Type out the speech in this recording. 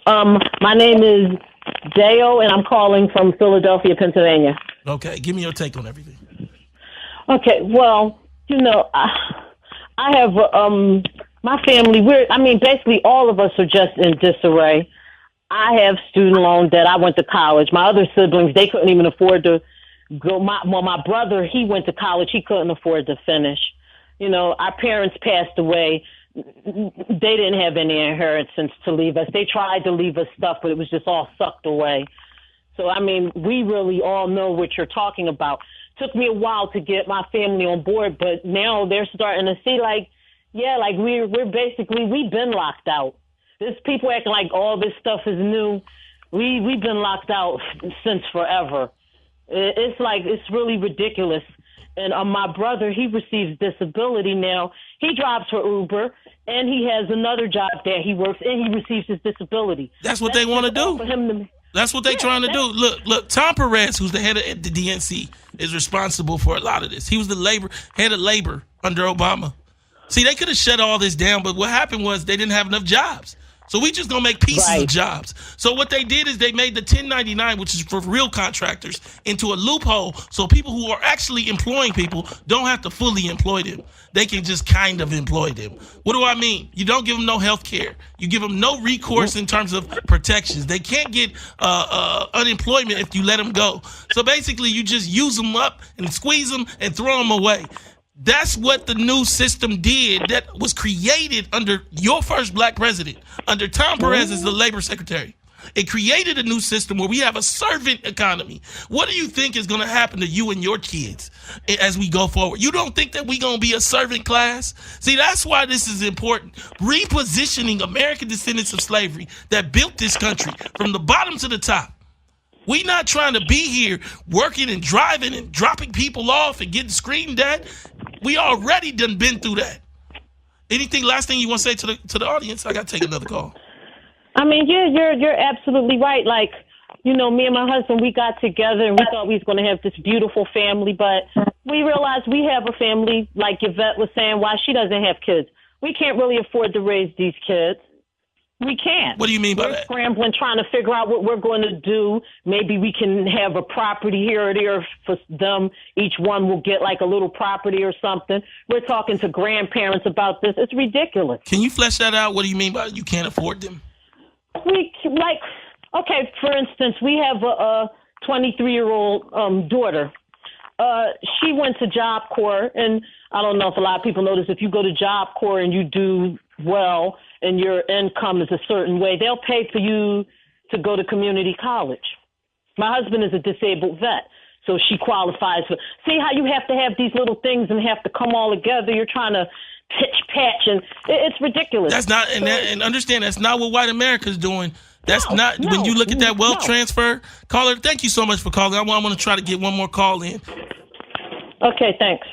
My name is Dayle, and I'm calling from Philadelphia, Pennsylvania. Okay, give me your take on everything. Okay, well, I have my family. Basically, all of us are just in disarray. I have student loan debt. I went to college. My other siblings, they couldn't even afford to go. My brother, he went to college. He couldn't afford to finish. Our parents passed away. They didn't have any inheritance to leave us. They tried to leave us stuff, but it was just all sucked away. So, we really all know what you're talking about. Took me a while to get my family on board, but now they're starting to see we've been locked out. There's people acting like all this stuff is new. We've been locked out since forever. It's really ridiculous. And my brother, he receives disability now. He drives for Uber, and he has another job that he works, and he receives his disability. That's what they want to do. That's what they're trying to do. Look, Tom Perez, who's the head of the DNC, is responsible for a lot of this. He was the head of labor under Obama. See, they could have shut all this down, but what happened was they didn't have enough jobs. So we just going to make pieces of jobs. So what they did is they made the 1099, which is for real contractors, into a loophole so people who are actually employing people don't have to fully employ them. They can just kind of employ them. What do I mean? You don't give them no health care. You give them no recourse in terms of protections. They can't get unemployment if you let them go. So basically, you just use them up and squeeze them and throw them away. That's what the new system did that was created under your first black president, under Tom Perez as the labor secretary. It created a new system where we have a servant economy. What do you think is going to happen to you and your kids as we go forward? You don't think that we're going to be a servant class? See, that's why this is important. Repositioning American descendants of slavery that built this country from the bottom to the top. We not trying to be here working and driving and dropping people off and getting screamed at. We already done been through that. Last thing you want to say to the audience? I got to take another call. You're absolutely right. Me and my husband, we got together and we thought we was going to have this beautiful family, but we realized we have a family, like Yvette was saying, why she doesn't have kids. We can't really afford to raise these kids. We can't. What do you mean by that? We're scrambling, trying to figure out what we're going to do. Maybe we can have a property here or there for them. Each one will get like a little property or something. We're talking to grandparents about this. It's ridiculous. Can you flesh that out? What do you mean by you can't afford them? For instance, we have a 23-year-old daughter. She went to Job Corps, and I don't know if a lot of people know this. If you go to Job Corps and you do well and your income is a certain way, they'll pay for you to go to community college. My husband is a disabled vet, so she qualifies for. See how you have to have these little things and have to come all together. You're trying to pitch patch, and it's ridiculous. That's not, and understand that's not what white America's doing. That's not when you look at that wealth transfer. Caller, thank you so much for calling. I want to try to get one more call in. Okay, thanks.